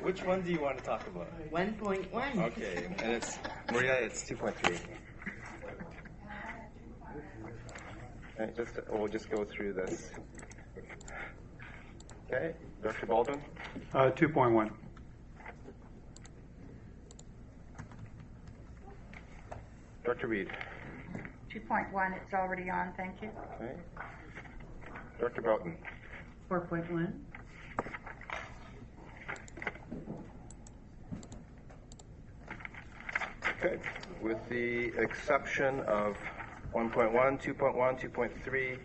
Which one do you want to talk about? 1.1. Okay, and it's, Maria, it's 2.3. Okay, we'll just go through this. Okay, Dr. Baldwin? 2.1. Dr. Reed? 2.1, it's already on, thank you. Okay. Dr. Broughton? 4.1. Okay, with the exception of 1.1, 2.1, 2.3,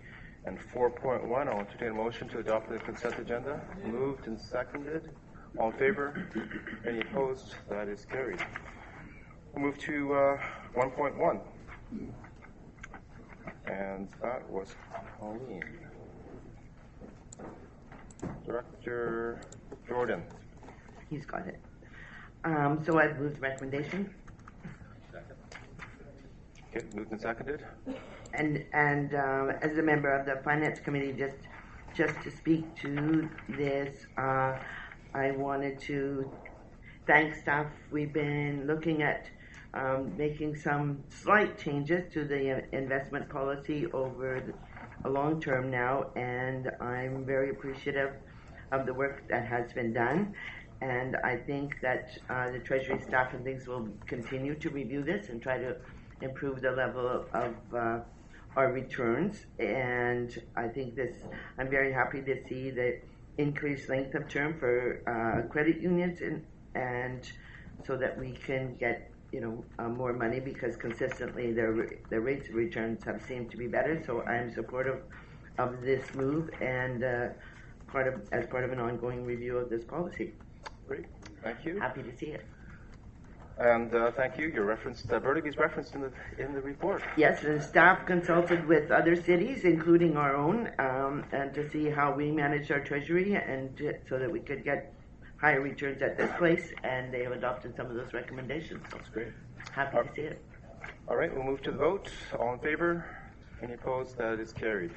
and 4.1, I'll entertain a motion to adopt the consent agenda. Moved and seconded. All in favor? Any opposed? That is carried. We'll move to 1.1. And that was Colleen. Director Jordan. He's got it. So I've moved the recommendation. Okay, moved and seconded. And as a member of the Finance Committee, just to speak to this, I wanted to thank staff. We've been looking at making some slight changes to the investment policy over a long term now, and I'm very appreciative of the work that has been done. And I think that the Treasury staff and things will continue to review this and try to improve the level of our returns. And I think I'm very happy to see the increased length of term for credit unions, and so that we can get more money, because consistently their rates of returns have seemed to be better. So I'm supportive of this move, and as part of an ongoing review of this policy. Great, thank you. Happy to see it. And thank you. Your reference, Burnaby's referenced in the report. Yes, and staff consulted with other cities, including our own, and to see how we manage our treasury, and so that we could get higher returns at this place. And they have adopted some of those recommendations. That's great. Happy to see it. All right, we'll move to the vote. All in favor? Any opposed? That is carried.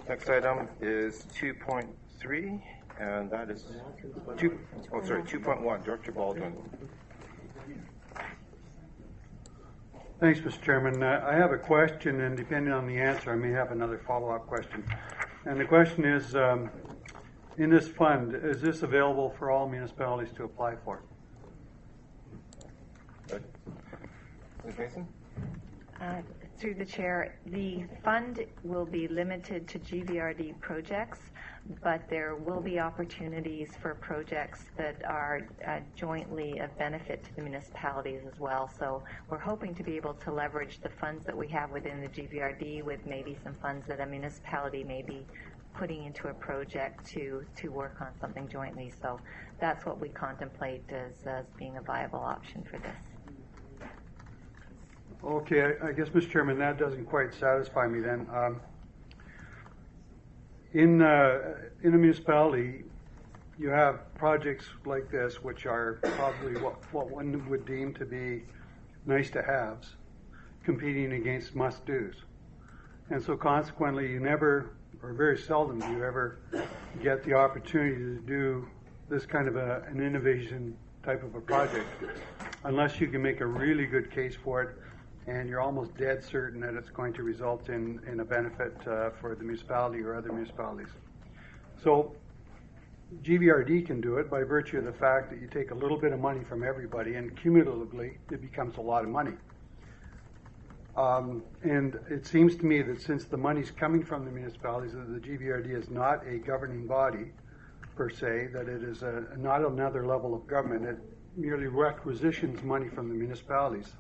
Next item is 2.3, and that is 2.1. Director Baldwin. Thanks, Mr. Chairman. I have a question, and depending on the answer, I may have another follow-up question. And the question is, in this fund, is this available for all municipalities to apply for? Ms. Mason? Through the chair, the fund will be limited to GVRD projects, but there will be opportunities for projects that are jointly of benefit to the municipalities as well. So we're hoping to be able to leverage the funds that we have within the GVRD with maybe some funds that a municipality may be putting into a project to work on something jointly. So that's what we contemplate as being a viable option for this. Okay, I guess, Mr. Chairman, that doesn't quite satisfy me then. In a municipality, you have projects like this, which are probably what one would deem to be nice to haves, competing against must do's. And so consequently, you never, or very seldom do you ever get the opportunity to do this kind of an innovation type of a project, unless you can make a really good case for it, and you're almost dead certain that it's going to result in a benefit for the municipality or other municipalities. So GVRD can do it by virtue of the fact that you take a little bit of money from everybody, and cumulatively it becomes a lot of money. And it seems to me that since the money's coming from the municipalities, that the GVRD is not a governing body per se, that it is not another level of government. It merely requisitions money from the municipalities.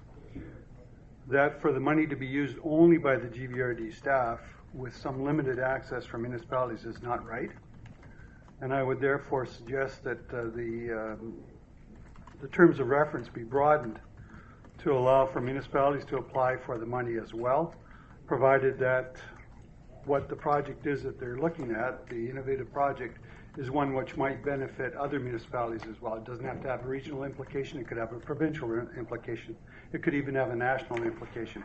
That for the money to be used only by the GVRD staff with some limited access from municipalities is not right. And I would therefore suggest that the terms of reference be broadened to allow for municipalities to apply for the money as well, provided that what the project is that they're looking at, the innovative project, is one which might benefit other municipalities as well. It doesn't have to have a regional implication. It could have a provincial implication. It could even have a national implication.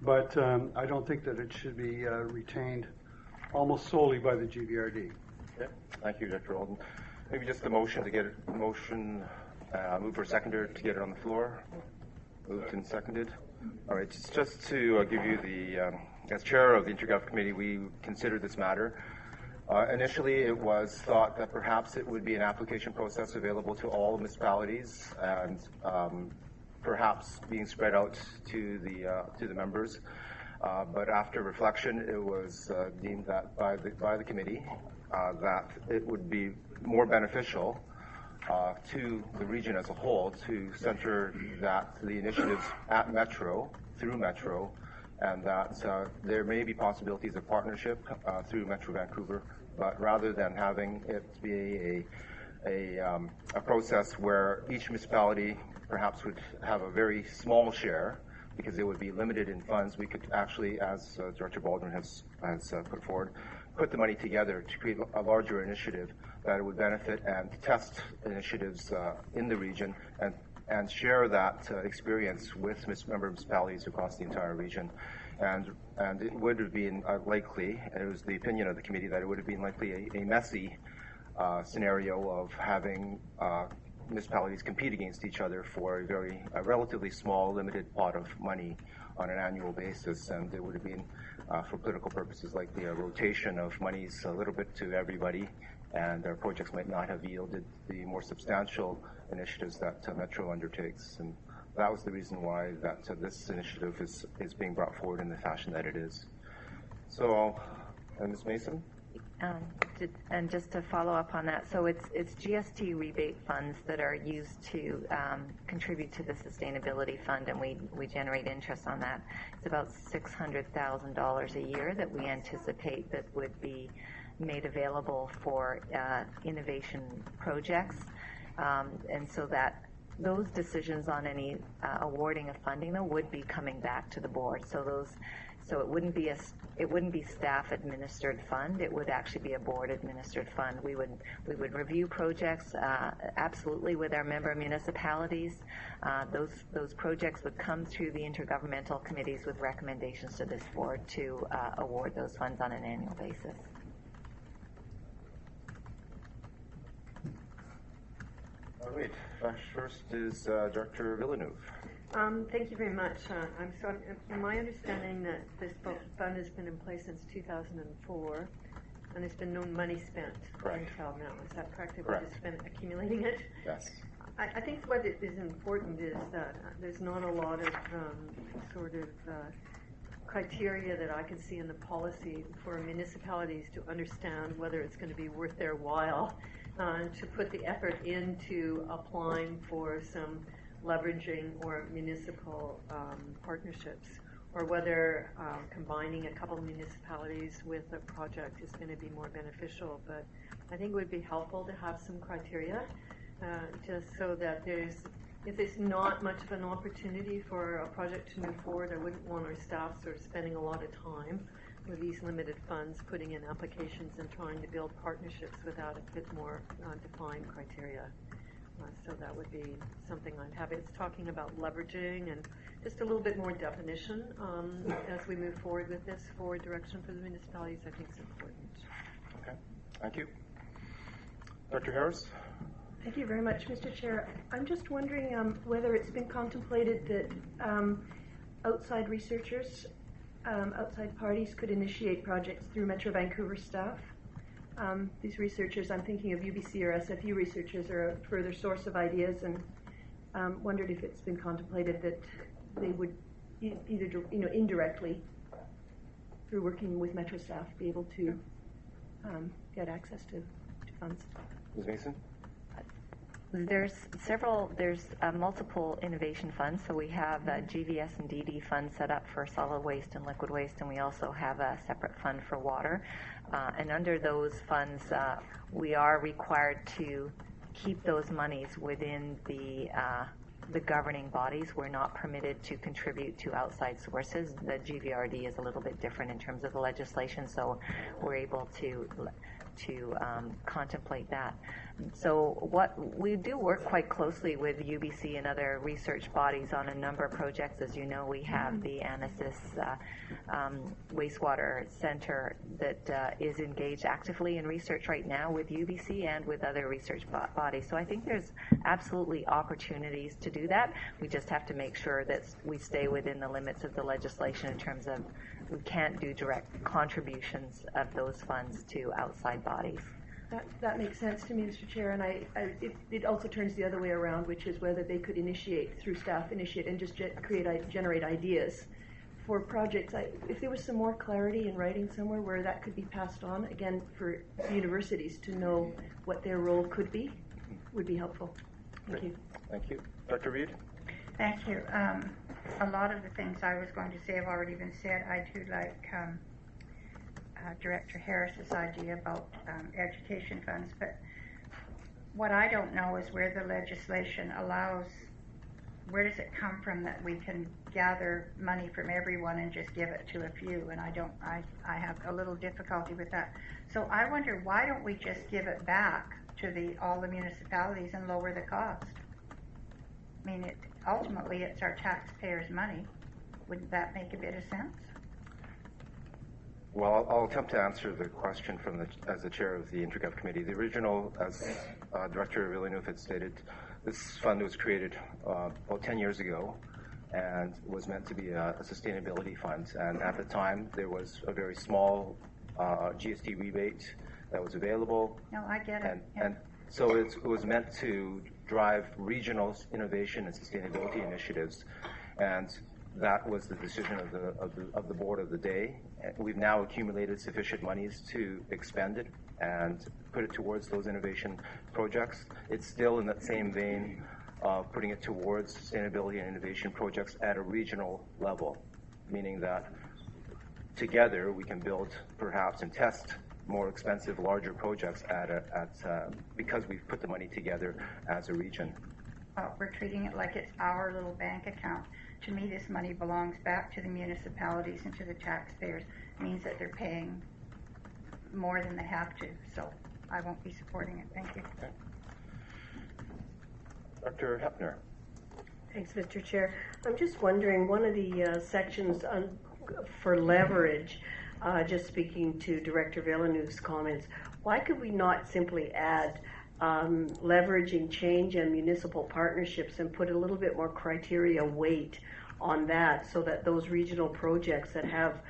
But I don't think that it should be retained almost solely by the GVRD. Okay. Thank you, Dr. Alden. Maybe just a motion to get it, move for seconder to get it on the floor. Moved and seconded. All right, just to give you the, as chair of the Intergov Committee, we considered this matter. Initially, it was thought that perhaps it would be an application process available to all municipalities and perhaps being spread out to the members. But after reflection, it was deemed that by the committee that it would be more beneficial to the region as a whole to center the initiatives at Metro, through Metro, and that there may be possibilities of partnership through Metro Vancouver, but rather than having it be a process where each municipality perhaps would have a very small share, because it would be limited in funds, we could actually, as Director Baldwin has put forward, put the money together to create a larger initiative that would benefit and test initiatives in the region and share that experience with member municipalities across the entire region. And it would have been likely, and it was the opinion of the committee, that it would have been likely a messy scenario of having municipalities compete against each other for a relatively small, limited pot of money on an annual basis, and it would have been, for political purposes, like the rotation of monies a little bit to everybody, and our projects might not have yielded the more substantial initiatives that Metro undertakes. And that was the reason why this initiative is being brought forward in the fashion that it is. So, Ms. Mason? And just to follow up on that, so it's GST rebate funds that are used to contribute to the sustainability fund, and we generate interest on that. It's about $600,000 a year that we anticipate that would be made available for innovation projects, and so that those decisions on any awarding of funding though would be coming back to the board. So it wouldn't be staff administered fund. It would actually be a board administered fund. We would review projects absolutely with our member municipalities. Those projects would come through the intergovernmental committees with recommendations to this board to award those funds on an annual basis. All right. First is Director Villeneuve. Thank you very much. My understanding that this fund has been in place since 2004, and there's been no money spent until now. Is that correct? We've just been accumulating it? Yes. I think what is important is that there's not a lot of criteria that I can see in the policy for municipalities to understand whether it's going to be worth their while to put the effort into applying for some leveraging or municipal partnerships, or whether combining a couple of municipalities with a project is going to be more beneficial. But I think it would be helpful to have some criteria, just so that if there's not much of an opportunity for a project to move forward, I wouldn't want our staff spending a lot of time with these limited funds putting in applications and trying to build partnerships without a bit more defined criteria. So that would be something I'd have. It's talking about leveraging and just a little bit more definition as we move forward with this forward direction for the municipalities. I think is important. Okay, thank you. Dr. Harris? Thank you very much, Mr. Chair. I'm just wondering whether it's been contemplated that outside researchers, outside parties could initiate projects through Metro Vancouver staff. These researchers, I'm thinking of UBC or SFU researchers, are a further source of ideas, and wondered if it's been contemplated that they would either, indirectly, through working with Metro staff, be able to get access to funds. Ms. Mason? There's multiple innovation funds. So we have GVS and DD funds set up for solid waste and liquid waste, and we also have a separate fund for water. And under those funds, we are required to keep those monies within the governing bodies. We're not permitted to contribute to outside sources. The GVRD is a little bit different in terms of the legislation, so we're able to to contemplate that. So what we do work quite closely with UBC and other research bodies on a number of projects. As you know, we have the Anasis Wastewater Center that is engaged actively in research right now with UBC and with other research bodies. So I think there's absolutely opportunities to do that. We just have to make sure that we stay within the limits of the legislation in terms of we can't do direct contributions of those funds to outside bodies. That makes sense to me, Mr. Chair, and it also turns the other way around, which is whether they could initiate, through staff, and just generate ideas for projects. If there was some more clarity in writing somewhere where that could be passed on, again, for universities to know what their role could be, would be helpful. Thank you. Thank you. Dr. Reid? Thank you. A lot of the things I was going to say have already been said. I do like Director Harris's idea about education funds, but what I don't know is where the legislation allows, where does it come from that we can gather money from everyone and just give it to a few, and I have a little difficulty with that. So I wonder, why don't we just give it back to all the municipalities and lower the cost? I mean, ultimately it's our taxpayers' money. Wouldn't that make a bit of sense? Well, I'll attempt to answer the question as the chair of the Intergov Committee. The original, as Director Villeneuve had stated, this fund was created about 10 years ago and was meant to be a sustainability fund. And at the time, there was a very small GST rebate that was available. No, I get it. And so it was meant to drive regional innovation and sustainability initiatives. And that was the decision of the board of the day. We've now accumulated sufficient monies to expend it and put it towards those innovation projects. It's still in that same vein of putting it towards sustainability and innovation projects at a regional level, meaning that together we can build perhaps and test more expensive, larger projects because we've put the money together as a region. We're treating it like it's our little bank account. To me, this money belongs back to the municipalities and to the taxpayers. It means that they're paying more than they have to. So I won't be supporting it. Thank you. Okay. Dr. Hepner. Thanks, Mr. Chair. I'm just wondering, one of the sections for leverage, just speaking to Director Villeneuve's comments, why could we not simply add leveraging change and municipal partnerships and put a little bit more criteria weight on that, so that those regional projects that have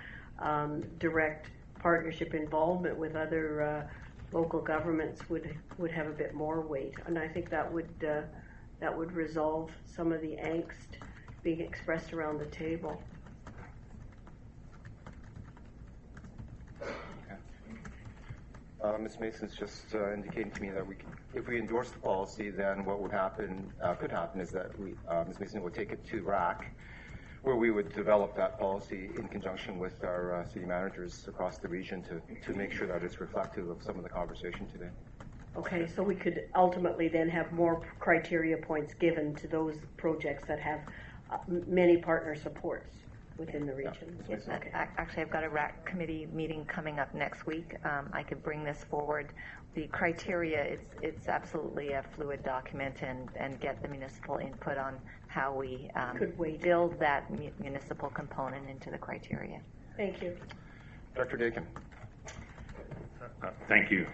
direct partnership involvement with other local governments would have a bit more weight? And I think that would resolve some of the angst being expressed around the table. Ms. Mason's just indicating to me that if we endorse the policy, then what would happen, could happen, is that Ms. Mason would take it to RAC, where we would develop that policy in conjunction with our city managers across the region to make sure that it's reflective of some of the conversation today. Okay, so we could ultimately then have more criteria points given to those projects that have many partner supports within the region. Yeah. Okay. Actually, I've got a RAC committee meeting coming up next week. I could bring this forward. The criteria, it's absolutely a fluid document, and get the municipal input on how we build that municipal component into the criteria. Thank you. Dr. Dakin. Thank you.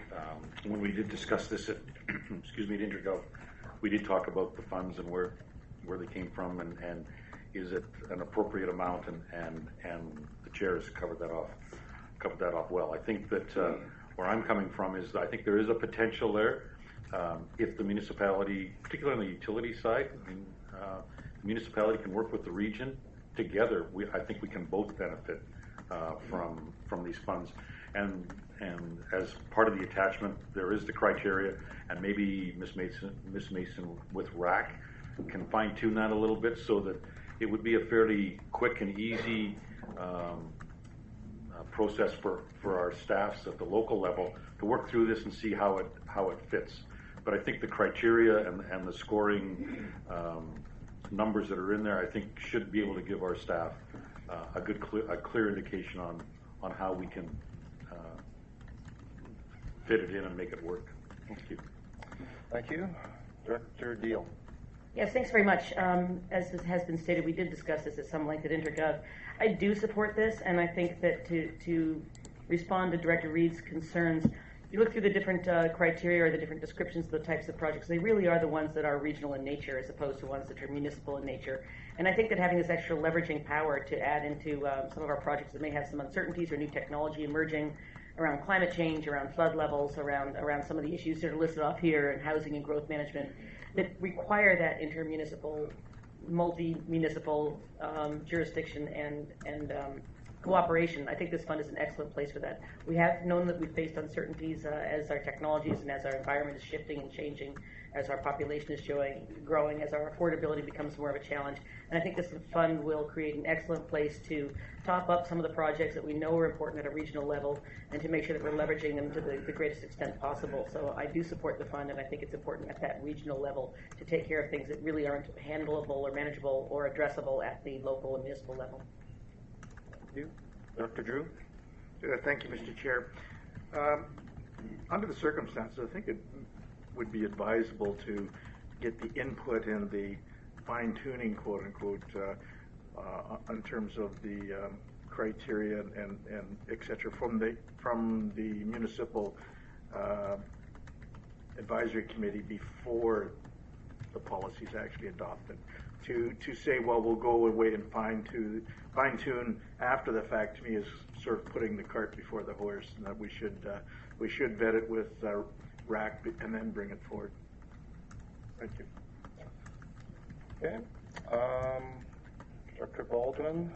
When we did discuss this at, excuse me, at Intergov, we did talk about the funds and where they came from, and is it an appropriate amount, and the chair has covered that off well. I think that where I'm coming from is I think there is a potential there if the municipality, particularly on the utility side, the municipality can work with the region together. I think we can both benefit from these funds, and as part of the attachment, there is the criteria, and maybe Ms. Mason with RAC can fine tune that a little bit so that it would be a fairly quick and easy process for our staffs at the local level to work through this and see how it fits. But I think the criteria and the scoring numbers that are in there, I think, should be able to give our staff a clear indication on how we can fit it in and make it work. Thank you. Thank you. Director Deal. Yes, thanks very much. As has been stated, we did discuss this at some length at InterGov. I do support this, and I think that to respond to Director Reed's concerns, you look through the different criteria or the different descriptions of the types of projects, they really are the ones that are regional in nature as opposed to ones that are municipal in nature. And I think that having this extra leveraging power to add into some of our projects that may have some uncertainties or new technology emerging around climate change, around flood levels, around some of the issues that are listed off here, and housing and growth management, that require that intermunicipal, multi-municipal jurisdiction and cooperation. I think this fund is an excellent place for that. We have known that we've faced uncertainties as our technologies and as our environment is shifting and changing, as our population is growing, as our affordability becomes more of a challenge. And I think this fund will create an excellent place to top up some of the projects that we know are important at a regional level and to make sure that we're leveraging them to the greatest extent possible. So I do support the fund, and I think it's important at that regional level to take care of things that really aren't handleable or manageable or addressable at the local and municipal level. Thank you. Dr. Drew? Thank you, Mr. Chair. Under the circumstances, I think it would be advisable to get the input and the fine-tuning, quote-unquote, in terms of the criteria and et cetera from the municipal advisory committee before the policy is actually adopted. To say, well, we'll go away and fine-tune after the fact, to me, is sort of putting the cart before the horse, and that we should vet it with RAC and then bring it forward. Thank you. Okay. Dr. Baldwin?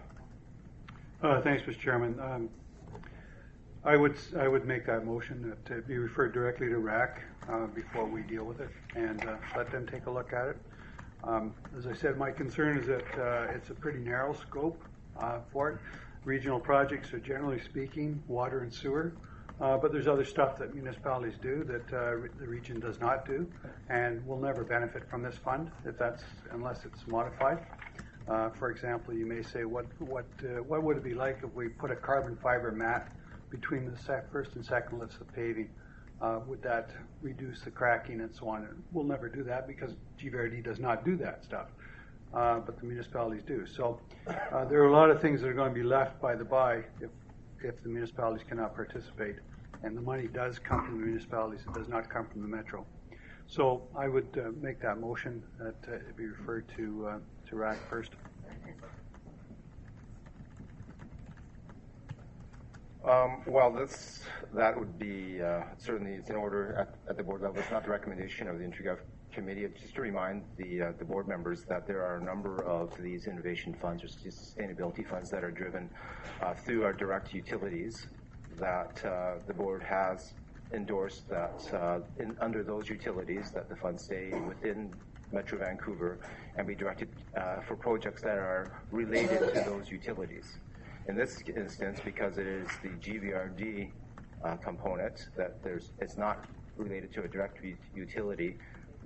Thanks, Mr. Chairman. I would make that motion that it be referred directly to RAC before we deal with it, and let them take a look at it. As I said, my concern is that it's a pretty narrow scope for it. Regional projects are, generally speaking, water and sewer, but there's other stuff that municipalities do that the region does not do, and will never benefit from this fund unless it's modified. For example, you may say, what would it be like if we put a carbon fiber mat between the first and second lifts of paving? Would that reduce the cracking and so on? And we'll never do that because GVRD does not do that stuff, but the municipalities do. So there are a lot of things that are going to be left by the by if the municipalities cannot participate. And the money does come from the municipalities, it does not come from the metro. So I would make that motion that it be referred to RAC first. Well, that would be certainly, it's in order at the board level. It's not the recommendation of the InterGov committee. It's just to remind the board members that there are a number of these innovation funds or sustainability funds that are driven through our direct utilities that the board has endorsed that under those utilities that the funds stay within Metro Vancouver and be directed for projects that are related to those utilities. In this instance, because it is the GVRD component, that it's not related to a direct utility,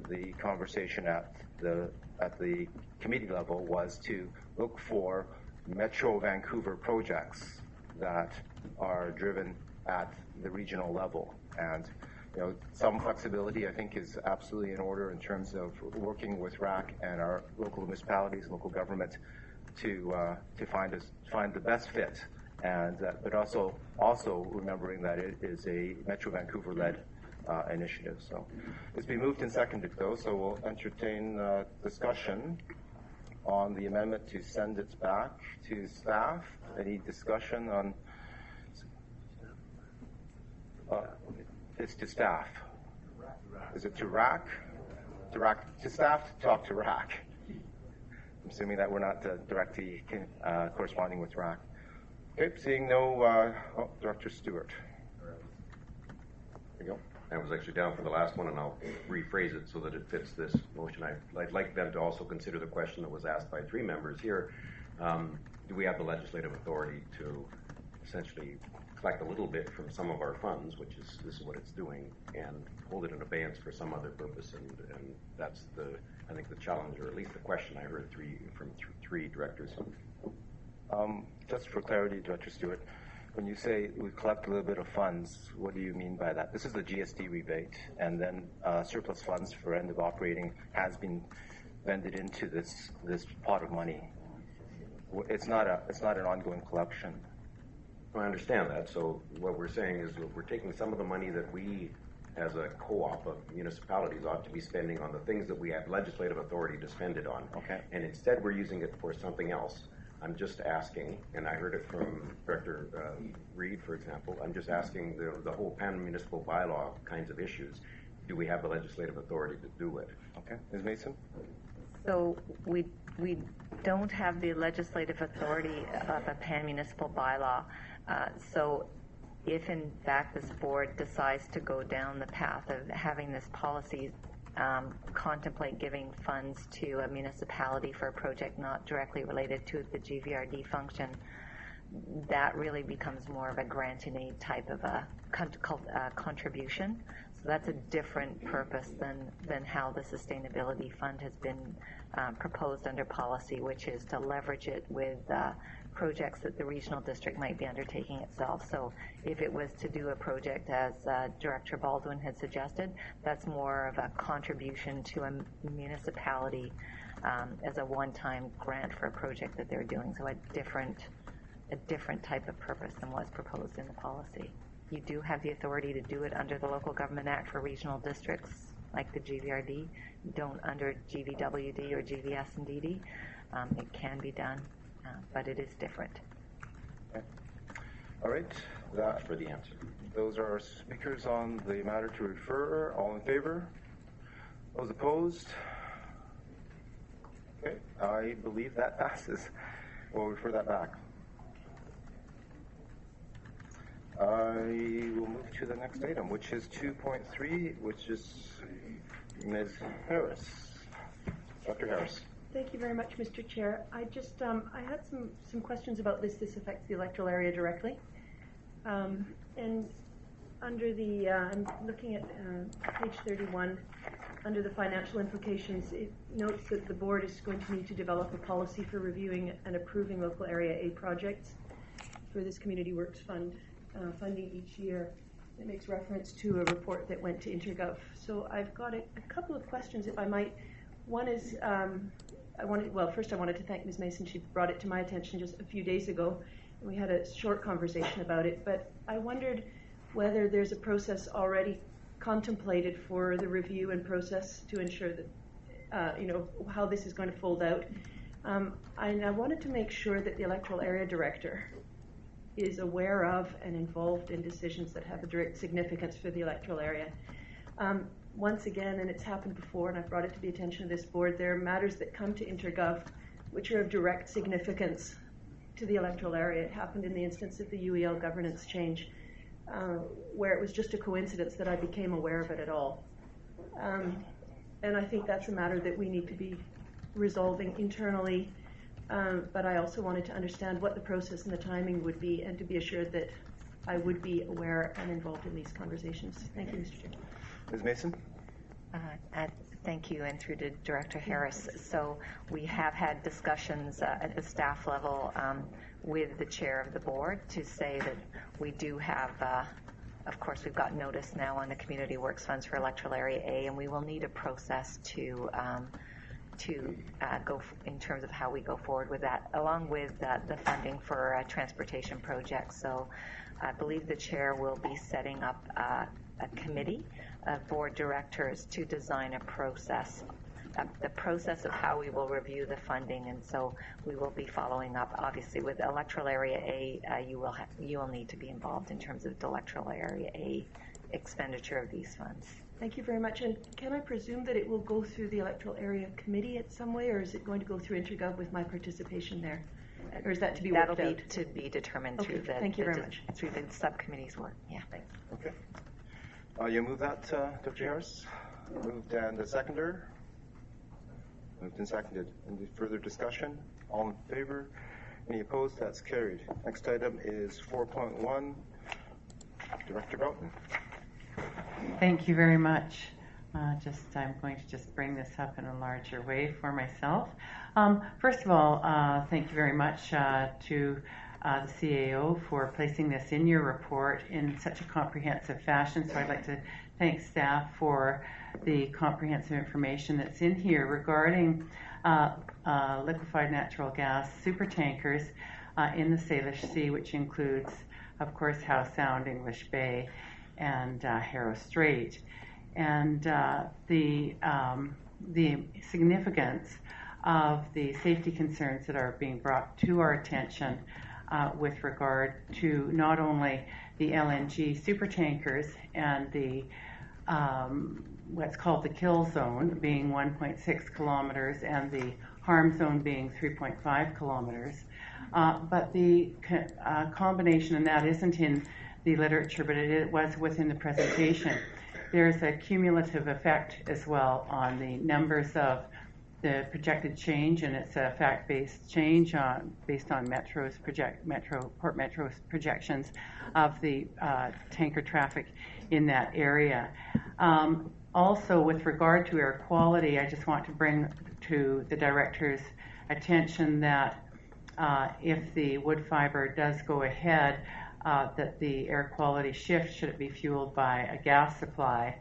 the conversation at the committee level was to look for Metro Vancouver projects that are driven at the regional level. And some flexibility, I think, is absolutely in order in terms of working with RAC and our local municipalities, local government, to find the best fit, and but also remembering that it is a Metro Vancouver-led initiative. So it's been moved and seconded, though, so we'll entertain discussion on the amendment to send it back to staff. Any discussion on? It's to staff. Is it to RAC? To staff to talk to RAC. I'm assuming that we're not directly corresponding with RAC. Okay, seeing no, Director Stewart. There you go. I was actually down for the last one, and I'll rephrase it so that it fits this motion. I'd like them to also consider the question that was asked by 3 members here. Do we have the legislative authority to essentially collect a little bit from some of our funds, which is this is what it's doing, and hold it in abeyance for some other purpose? And that's I think the challenge, or at least the question I heard from three directors. Just for clarity, Director Stewart, When you say we collect a little bit of funds, what do you mean by that? This is the GST rebate, and then surplus funds for end of operating has been vended into this pot of money. It's not an ongoing collection. I understand that. So what we're saying is we're taking some of the money that we, as a co-op of municipalities, ought to be spending on the things that we have legislative authority to spend it on. Okay. And instead we're using it for something else. I'm just asking, and I heard it from Director Reed, for example, I'm just asking the whole pan-municipal bylaw kinds of issues. Do we have the legislative authority to do it? Okay. Ms. Mason? So we don't have the legislative authority of a pan-municipal bylaw. So if in fact this board decides to go down the path of having this policy contemplate giving funds to a municipality for a project not directly related to the GVRD function, that really becomes more of a grant and aid type of a contribution. So that's a different purpose than how the sustainability fund has been proposed under policy, which is to leverage it with projects that the regional district might be undertaking itself. So if it was to do a project as Director Baldwin had suggested, that's more of a contribution to a municipality as a one-time grant for a project that they're doing. So a different type of purpose than what's proposed in the policy. You do have the authority to do it under the Local Government Act for regional districts like the GVRD. You don't under GVWD or GVS and DD. It can be done, but it is different. Okay. All right. That's for the answer. Those are our speakers on the matter to refer. All in favor? Those opposed? Okay. I believe that passes. We'll refer that back. I will move to the next item, which is 2.3, which is Ms. Harris. Dr. Harris. Thank you very much, Mr. Chair. I just I had some questions about this. This affects the electoral area directly, and under the I'm looking at page 31. Under the financial implications, it notes that the board is going to need to develop a policy for reviewing and approving local area A projects for this Community Works Fund funding each year. It makes reference to a report that went to Intergov. So I've got a couple of questions, if I might. One is, first I wanted to thank Ms. Mason. She brought it to my attention just a few days ago, and we had a short conversation about it. But I wondered whether there's a process already contemplated for the review and process to ensure that, how this is going to fold out. And I wanted to make sure that the electoral area director is aware of and involved in decisions that have a direct significance for the electoral area. Once again, and it's happened before, and I've brought it to the attention of this board, there are matters that come to Intergov which are of direct significance to the electoral area. It happened in the instance of the UEL governance change, where it was just a coincidence that I became aware of it at all. And I think that's a matter that we need to be resolving internally. But I also wanted to understand what the process and the timing would be, and to be assured that I would be aware and involved in these conversations. Thank you, Mr. Chair. Ms. Mason? Thank you, and through to Director Harris. So we have had discussions at the staff level with the chair of the board to say that we do have, of course, we've got notice now on the Community Works Funds for Electoral Area A, and we will need a process to go in terms of how we go forward with that, along with the funding for transportation projects. So I believe the chair will be setting up a committee of board directors to design a process, the process of how we will review the funding. And so we will be following up, obviously, with electoral area A. You will need to be involved in terms of the electoral area A expenditure of these funds. Thank you very much. And can I presume that it will go through the electoral area committee at some way, or is it going to go through Intergov with my participation there? Or is that to be worked out? That'll be to be determined through the thank you very much. Through the subcommittee's work. Yeah, thanks. Okay. You move that, Dr. Harris? Moved and the seconder? Moved and seconded. Any further discussion? All in favor? Any opposed? That's carried. Next item is 4.1. Director Broughton. Thank you very much. I'm going to just bring this up in a larger way for myself. First of all, thank you very much to the CAO for placing this in your report in such a comprehensive fashion. So I'd like to thank staff for the comprehensive information that's in here regarding liquefied natural gas supertankers in the Salish Sea, which includes, of course, Howe Sound, English Bay, and Harrow Strait. And the significance of the safety concerns that are being brought to our attention with regard to not only the LNG supertankers and the what's called the kill zone being 1.6 kilometers and the harm zone being 3.5 kilometers, but the combination, and that isn't in the literature, but it was within the presentation. There's a cumulative effect as well on the numbers of the projected change, and it's a fact-based change based on Port Metro's projections of the tanker traffic in that area. Also, with regard to air quality, I just want to bring to the director's attention that if the wood fiber does go ahead, that the air quality shift, should it be fueled by a gas supply,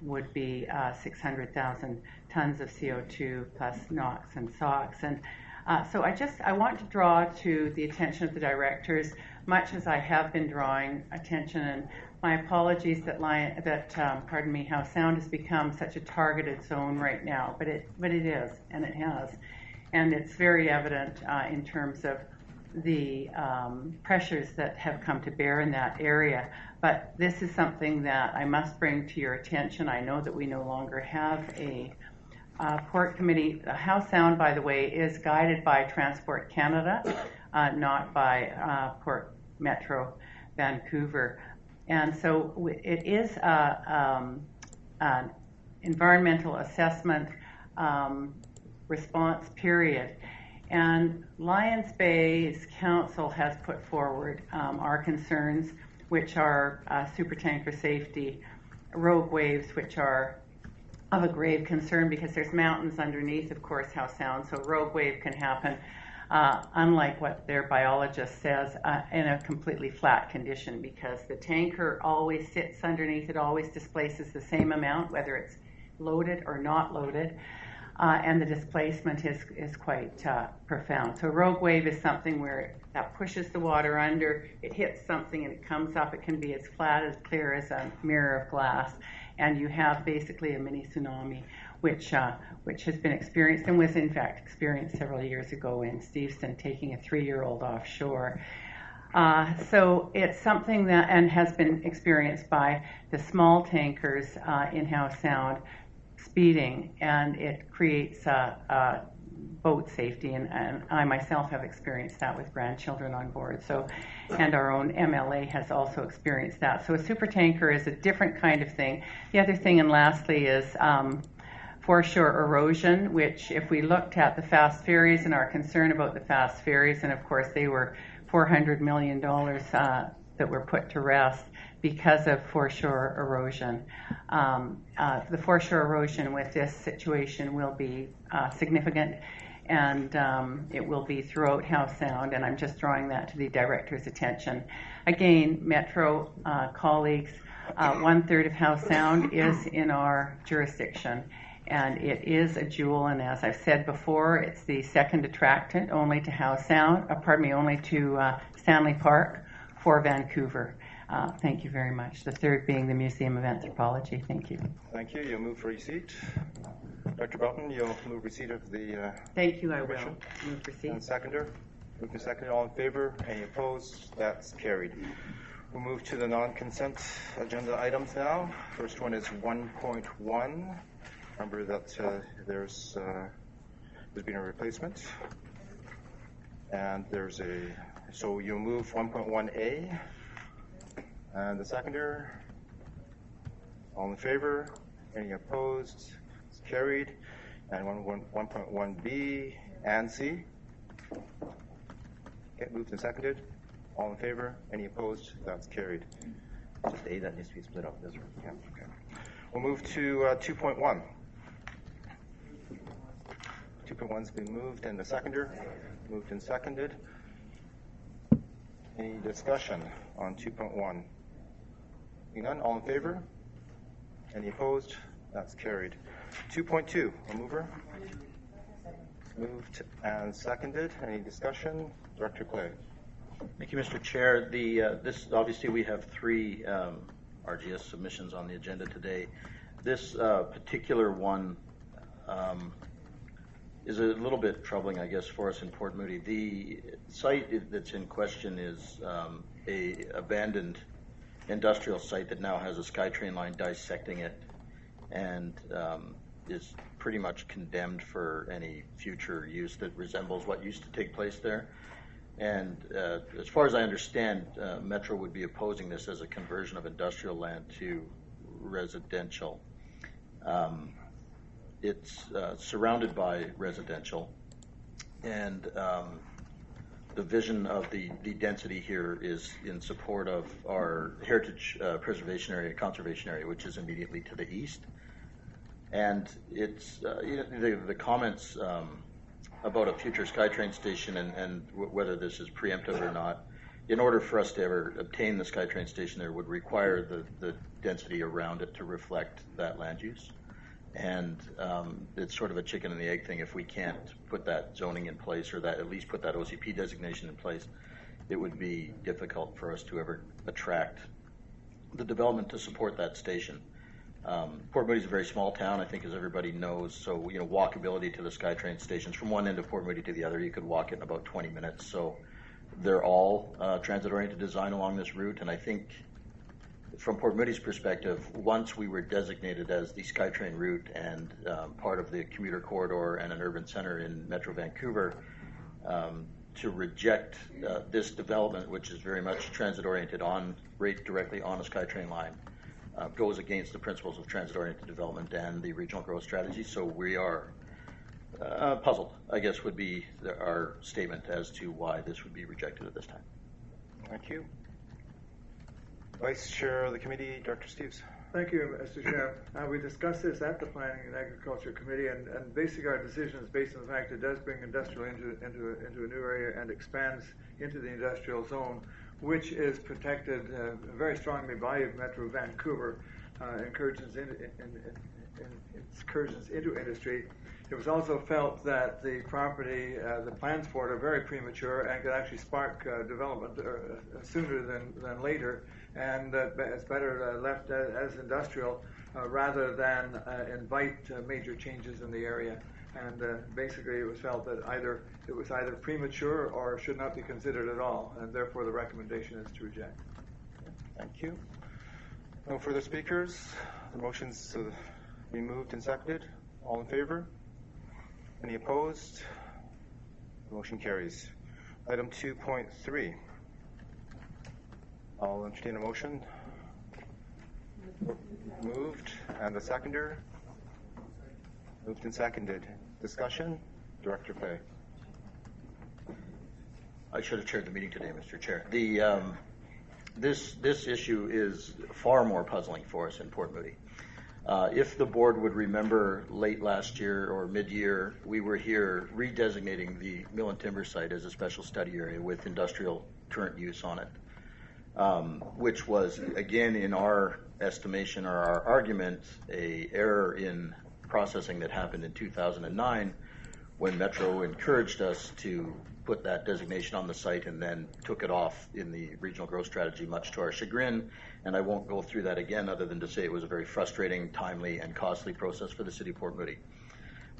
would be 600,000 tons of CO2 plus NOx and SOx. And so I want to draw to the attention of the directors, much as I have been drawing attention, and my apologies that Howe Sound has become such a targeted zone right now, but it is, and it has. And it's very evident in terms of the pressures that have come to bear in that area. But this is something that I must bring to your attention. I know that we no longer have a port committee. Howe Sound, by the way, is guided by Transport Canada, not by Port Metro Vancouver. And so it is an environmental assessment response period. And Lions Bay's council has put forward our concerns, which are supertanker safety, rogue waves, which are of a grave concern because there's mountains underneath, of course, Howe Sound, so rogue wave can happen, unlike what their biologist says, in a completely flat condition, because the tanker always sits underneath, it always displaces the same amount, whether it's loaded or not loaded. And the displacement is quite profound. So rogue wave is something where that pushes the water under, it hits something and it comes up. It can be as flat, as clear as a mirror of glass, and you have basically a mini tsunami, which has been experienced and was in fact experienced several years ago in Steveston, taking a 3-year-old offshore. So it's something that, and has been experienced by the small tankers in Howe Sound, speeding, and it creates boat safety, and I myself have experienced that with grandchildren on board. So, and our own MLA has also experienced that. So a supertanker is a different kind of thing. The other thing, and lastly, is foreshore erosion, which if we looked at the fast ferries and our concern about the fast ferries, and of course they were $400 million that were put to rest because of foreshore erosion. The foreshore erosion with this situation will be significant, and it will be throughout Howe Sound, and I'm just drawing that to the director's attention. Again, Metro colleagues, 1/3 of Howe Sound is in our jurisdiction, and it is a jewel, and as I've said before, it's the second attractant only to Howe Sound, only to Stanley Park for Vancouver. Thank you very much. The third being the Museum of Anthropology. Thank you. Thank you. You'll move for receipt. Dr. Belton, you'll move receipt of the Thank you, I will. commission. Move receipt. And seconder? Moved and seconded. All in favor? Any opposed? That's carried. We'll move to the non-consent agenda items now. First one is 1.1. Remember that there's been a replacement. And so you'll move 1.1A. And the seconder, all in favor? Any opposed? It's carried. And 1.1B and C. Okay, moved and seconded. All in favor? Any opposed? That's carried. Just A, that needs to be split up. This one. Yeah, okay. We'll move to 2.1. 2.1's been moved, and the seconder moved and seconded. Any discussion on 2.1? Seeing none, all in favor? Any opposed? That's carried. 2.2, a mover? Moved and seconded. Any discussion? Director Clay. Thank you, Mr. Chair. This obviously we have three RGS submissions on the agenda today. This particular one is a little bit troubling, I guess, for us in Port Moody. The site that's in question is a abandoned industrial site that now has a SkyTrain line dissecting it, and is pretty much condemned for any future use that resembles what used to take place there. And as far as I understand, Metro would be opposing this as a conversion of industrial land to residential. It's surrounded by residential, and the vision of the density here is in support of our heritage preservation area, conservation area, which is immediately to the east. And it's the comments about a future SkyTrain station and whether this is preemptive or not. In order for us to ever obtain the SkyTrain station, there would require the density around it to reflect that land use. And it's sort of a chicken and the egg thing. If we can't put that zoning in place, or that at least put that OCP designation in place, it would be difficult for us to ever attract the development to support that station. Port Moody is a very small town, I think, as everybody knows. So, walkability to the SkyTrain stations from one end of Port Moody to the other, you could walk it in about 20 minutes. So they're all transit-oriented design along this route. And I think from Port Moody's perspective, once we were designated as the SkyTrain route and part of the commuter corridor and an urban center in Metro Vancouver, to reject this development, which is very much transit-oriented right directly on a SkyTrain line, goes against the principles of transit-oriented development and the regional growth strategy. So we are puzzled, I guess, would be our statement as to why this would be rejected at this time. Thank you. Vice Chair of the Committee, Dr. Steves. Thank you, Mr. Chair. We discussed this at the Planning and Agriculture Committee, and basically our decision is based on the fact it does bring industrial into a new area and expands into the industrial zone, which is protected very strongly by Metro Vancouver, incursions into industry. It was also felt that the property, the plans for it are very premature and could actually spark development sooner than later, and it's better left as industrial rather than invite major changes in the area. And basically it was felt that it was either premature or should not be considered at all, and therefore the recommendation is to reject. Thank you. No further speakers. The motion's been moved and seconded. All in favor? Any opposed? The motion carries. Item 2.3. I'll entertain a motion. Moved, and the seconder? Moved and seconded. Discussion? Director Clay. I should have chaired the meeting today, Mr. Chair. This issue is far more puzzling for us in Port Moody. If the board would remember, late last year or mid-year, we were here redesignating the mill and timber site as a special study area with industrial current use on it, which was, again, in our estimation or our argument, a error in processing that happened in 2009 when Metro encouraged us to put that designation on the site and then took it off in the regional growth strategy, much to our chagrin. And I won't go through that again other than to say it was a very frustrating, timely, and costly process for the city of Port Moody.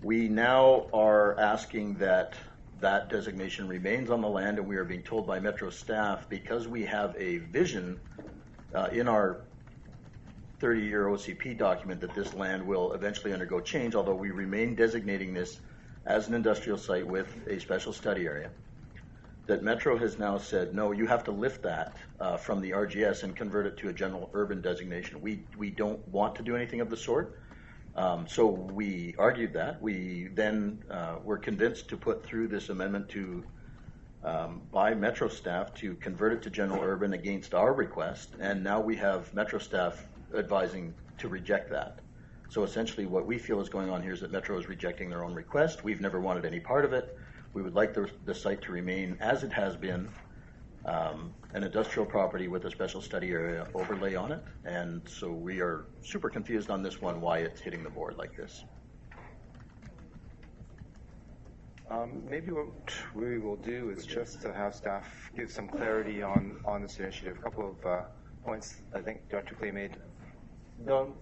We now are asking that that designation remains on the land, and we are being told by Metro staff, because we have a vision in our 30-year OCP document that this land will eventually undergo change, although we remain designating this as an industrial site with a special study area, that Metro has now said, no, you have to lift that from the RGS and convert it to a general urban designation. We don't want to do anything of the sort. So we argued that. We then were convinced to put through this amendment by Metro staff to convert it to general urban against our request, and now we have Metro staff advising to reject that. So essentially what we feel is going on here is that Metro is rejecting their own request. We've never wanted any part of it. We would like the site to remain as it has been an industrial property with a special study area overlay on it. And so we are super confused on this one, why it's hitting the board like this. Maybe what we will do is just to have staff give some clarity on this initiative. A couple of points I think Dr. Clay made don't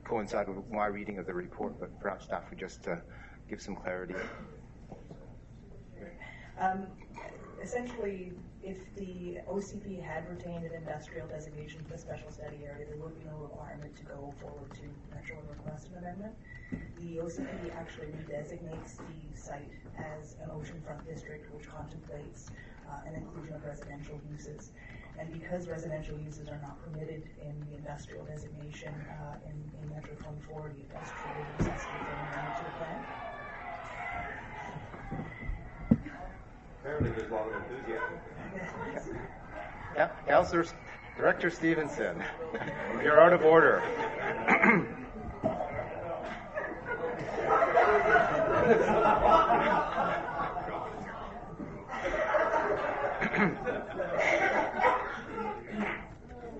coincide with my reading of the report, but perhaps staff would just give some clarity. Essentially, if the OCP had retained an industrial designation for the special study area, there would be no requirement to go forward to Metro and request an amendment. The OCP actually redesignates the site as an oceanfront district, which contemplates an inclusion of residential uses. And because residential uses are not permitted in the industrial designation in Metro 2040, it does trigger the necessity for an amendment to the plan. Apparently there's a lot of enthusiasm. Yeah, Councillor Director Stevenson, you're out of order.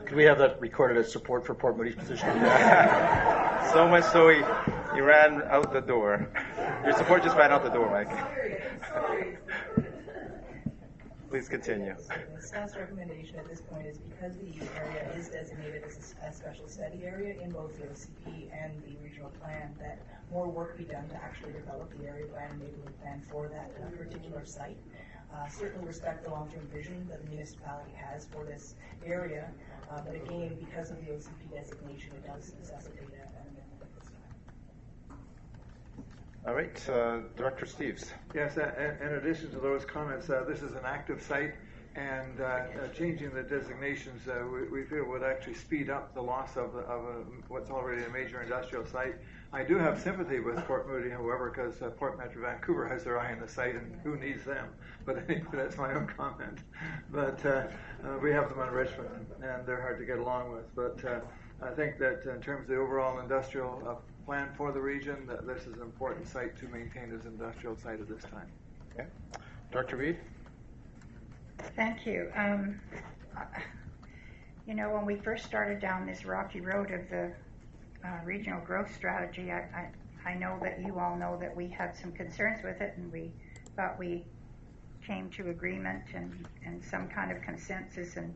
Could we have that recorded as support for Port Moody's position? So much so he ran out the door. Your support just ran out the door, Mike. Please continue. The staff's recommendation at this point is because the area is designated as a special study area in both the OCP and the regional plan, that more work be done to actually develop the area plan and neighborhood plan for that particular site. Certainly respect the long-term vision that the municipality has for this area, but again, because of the OCP designation, it does necessitate an amendment at this time. All right, Director Steves. Yes, in addition to those comments, this is an active site, and changing the designations we feel would actually speed up the loss of what's already a major industrial site. I do have sympathy with Port Moody, however, because Port Metro Vancouver has their eye on the site, and who needs them? But anyway, that's my own comment. But we have them on Richmond, and they're hard to get along with. But I think that in terms of the overall industrial plan for the region, that this is an important site to maintain as an industrial site at this time. Okay. Dr. Reid? Thank you. You know, when we first started down this rocky road of the regional growth strategy, I know that you all know that we had some concerns with it, and we thought we came to agreement and some kind of consensus. And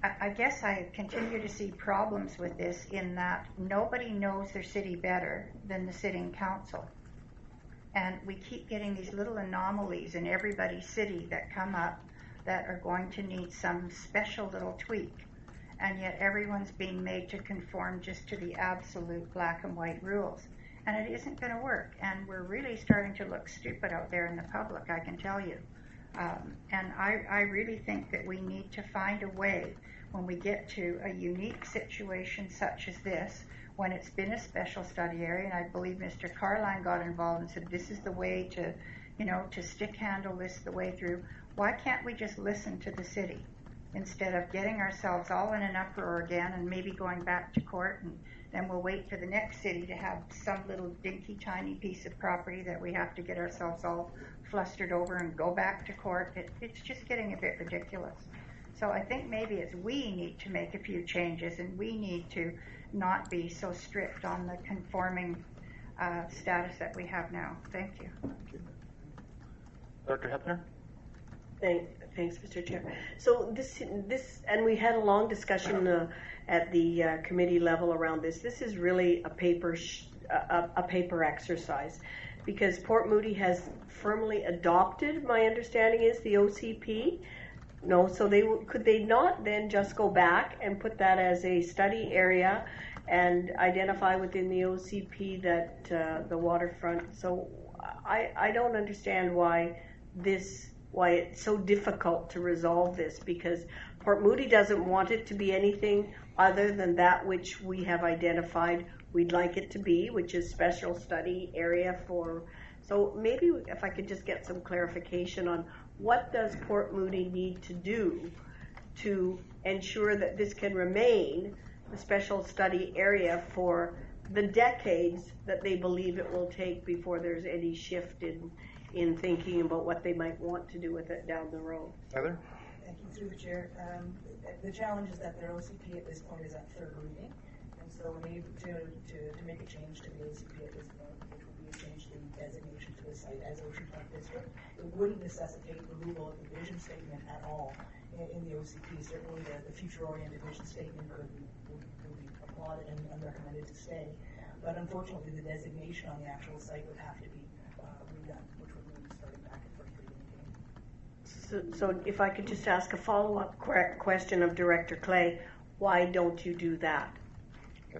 I guess I continue to see problems with this in that nobody knows their city better than the sitting council. And we keep getting these little anomalies in everybody's city that come up that are going to need some special little tweak. And yet everyone's being made to conform just to the absolute black and white rules. And it isn't going to work. And we're really starting to look stupid out there in the public, I can tell you. And I really think that we need to find a way when we get to a unique situation such as this, when it's been a special study area, and I believe Mr. Carline got involved and said this is the way to, you know, to stick handle this the way through. Why can't we just listen to the city instead of getting ourselves all in an uproar again and maybe going back to court, and then we'll wait for the next city to have some little dinky tiny piece of property that we have to get ourselves all flustered over and go back to court. It's just getting a bit ridiculous. So I think maybe it's we need to make a few changes, and we need to not be so strict on the conforming status that we have now. Thank you. Dr. Hepner? Thanks, Mr. Chair. So this, and we had a long discussion at the committee level around this. This is really a paper exercise, because Port Moody has firmly adopted, my understanding is, the OCP. No, so could they not then just go back and put that as a study area and identify within the OCP that the waterfront? So I don't understand why it's so difficult to resolve this, because Port Moody doesn't want it to be anything other than that which we have identified we'd like it to be, which is special study area for. So maybe if I could just get some clarification on what does Port Moody need to do to ensure that this can remain a special study area for the decades that they believe it will take before there's any shift in thinking about what they might want to do with it down the road. Heather? Thank you, through the chair. The challenge is that their OCP at this point is at third reading, and so we need to make a change to the OCP at this point, which would be a change to the designation to the site as Ocean Park District. It wouldn't necessitate removal of the vision statement at all in the OCP. Certainly the future-oriented vision statement would be applauded and recommended to stay. But unfortunately, the designation on the actual site would have to be redone, which would mean starting back at first reading again. So if I could just ask a follow-up question of Director Clay, why don't you do that? Okay.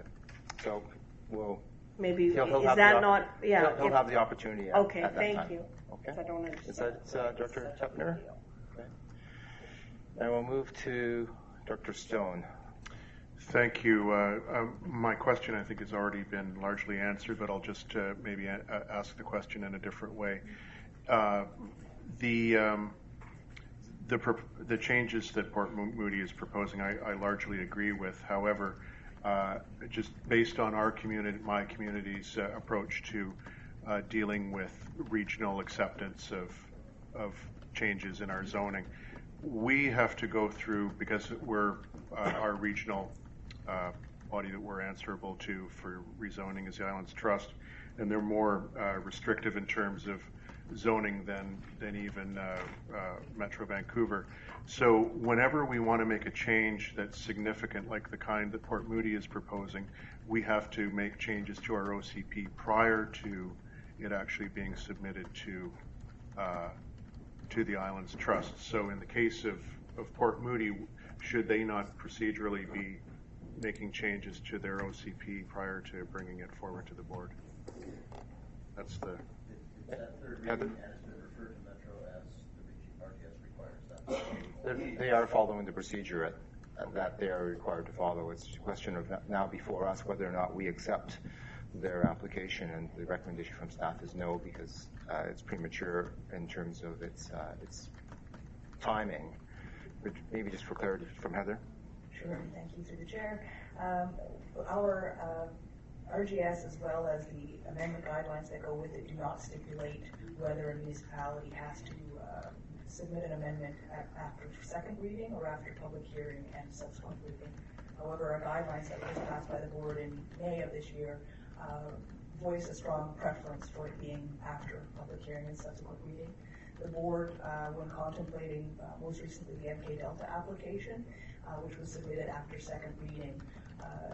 So we'll. Maybe, he'll is have that the not, yeah. He'll have the opportunity okay, at that thank time. you. Okay. I don't understand. Is that Director Tepner? Okay. And we'll move to Dr. Stone. Thank you. My question, I think, has already been largely answered, but I'll just maybe ask the question in a different way. The changes that Port Moody is proposing, I largely agree with. However, just based on our community, my community's approach to dealing with regional acceptance of changes in our zoning, we have to go through, because we're our regional body that we're answerable to for rezoning is the Islands Trust, and they're more restrictive in terms of zoning than even Metro Vancouver. So whenever we want to make a change that's significant, like the kind that Port Moody is proposing, we have to make changes to our OCP prior to it actually being submitted to the Islands Trust. So in the case of Port Moody, should they not procedurally be making changes to their OCP prior to bringing it forward to the board? That's the... Heather? They are following the procedure that they are required to follow. It's a question of now before us whether or not we accept their application, and the recommendation from staff is no, because it's premature in terms of its timing. But maybe just for clarity from Heather. Sure, thank you through the chair. Our RGS, as well as the amendment guidelines that go with it, do not stipulate whether a municipality has to submit an amendment after second reading or after public hearing and subsequent reading. However, our guidelines that were just passed by the board in May of this year voice a strong preference for it being after public hearing and subsequent reading. The board, when contemplating most recently the MK Delta application, which was submitted after second reading,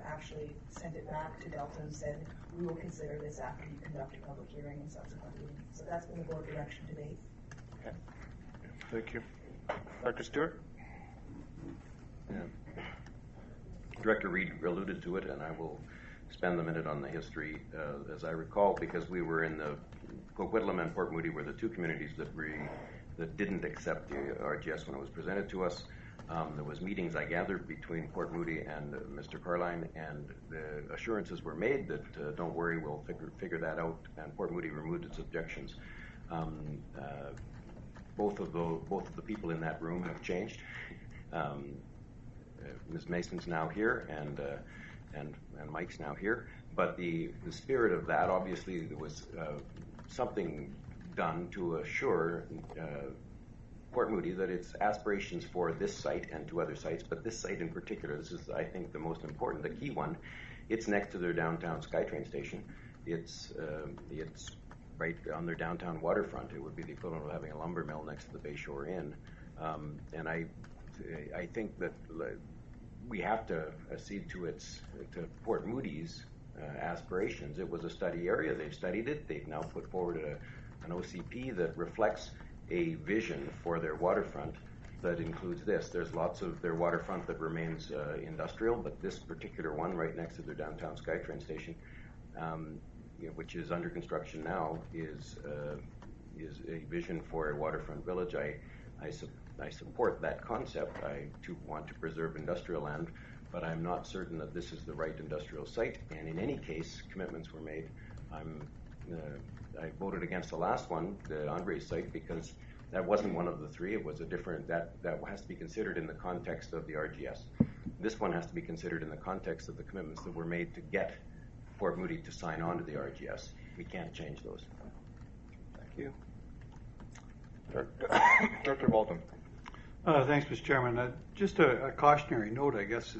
actually sent it back to Delta and said, we will consider this after you conduct a public hearing and subsequent reading. So that's been the board direction to date. Okay. Thank you. Dr. Stewart? Yeah. Director Reed alluded to it, and I will spend the minute on the history. As I recall, because we were in the Coquitlam and Port Moody were the two communities that didn't accept the RGS when it was presented to us. There was meetings, I gathered, between Port Moody and Mr. Carline, and the assurances were made that don't worry, we'll figure that out, and Port Moody removed its objections. Both of the people in that room have changed. Ms. Mason's now here, and Mike's now here. But the spirit of that, obviously, there was something done to assure Port Moody that its aspirations for this site and to other sites, but this site in particular, this is, I think, the most important, the key one. It's next to their downtown SkyTrain station. It's right on their downtown waterfront. It would be the equivalent of having a lumber mill next to the Bayshore Inn. And I think that we have to accede to Port Moody's aspirations. It was a study area. They've studied it. They've now put forward an OCP that reflects a vision for their waterfront that includes this. There's lots of their waterfront that remains industrial, but this particular one right next to their downtown SkyTrain station, which is under construction now, is a vision for a waterfront village. I support that concept. I too want to preserve industrial land, but I'm not certain that this is the right industrial site. And in any case, commitments were made. I voted against the last one, the Andres site, because that wasn't one of the three. It was a different, that has to be considered in the context of the RGS. This one has to be considered in the context of the commitments that were made to get Port Moody to sign on to the RGS. We can't change those. Thank you. Director Bolton. Thanks, Mr. Chairman. Just a cautionary note, I guess.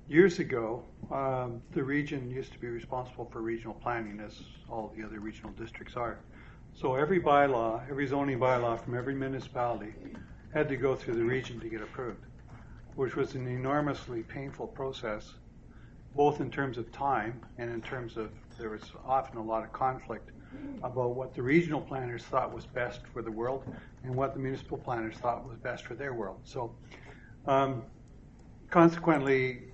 Years ago, the region used to be responsible for regional planning, as all the other regional districts are. So every bylaw, every zoning bylaw from every municipality had to go through the region to get approved, which was an enormously painful process, both in terms of time and in terms of there was often a lot of conflict about what the regional planners thought was best for the world and what the municipal planners thought was best for their world. So consequently,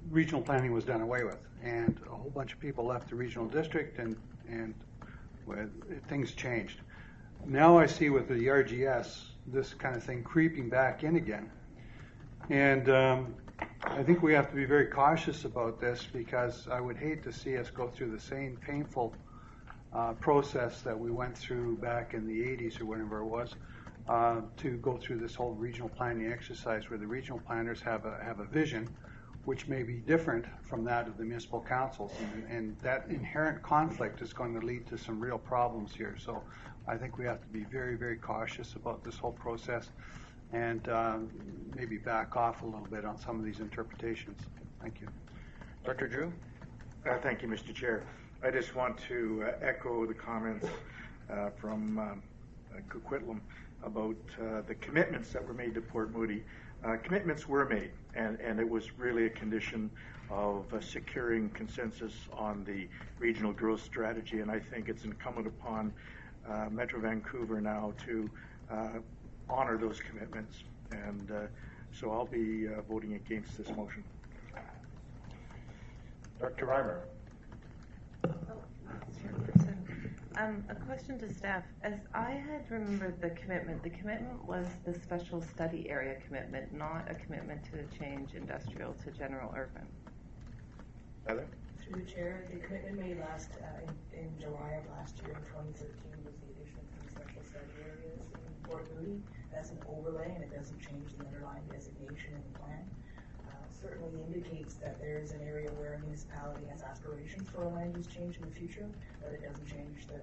regional planning was done away with, and a whole bunch of people left the regional district, and things changed. Now I see with the RGS this kind of thing creeping back in again, and I think we have to be very cautious about this, because I would hate to see us go through the same painful process that we went through back in the 80s or whenever it was, to go through this whole regional planning exercise where the regional planners have a vision which may be different from that of the municipal councils, and that inherent conflict is going to lead to some real problems here. So I think we have to be very, very cautious about this whole process, and maybe back off a little bit on some of these interpretations. Thank you. Dr. Drew? Thank you, Mr. Chair. I just want to echo the comments from Coquitlam about the commitments that were made to Port Moody. Commitments were made, and it was really a condition of securing consensus on the regional growth strategy, and I think it's incumbent upon Metro Vancouver now to honor those commitments, and so I'll be voting against this motion. Dr. Reimer. A question to staff. As I had remembered the commitment was the special study area commitment, not a commitment to change industrial to general urban. Heather? Through the chair, the commitment made in July of last year, in 2013, was the addition of 3 special study areas in Port Moody. That's an overlay, and it doesn't change the underlying designation in the plan. Certainly indicates that there is an area where a municipality has aspirations for a land use change in the future, but it doesn't change the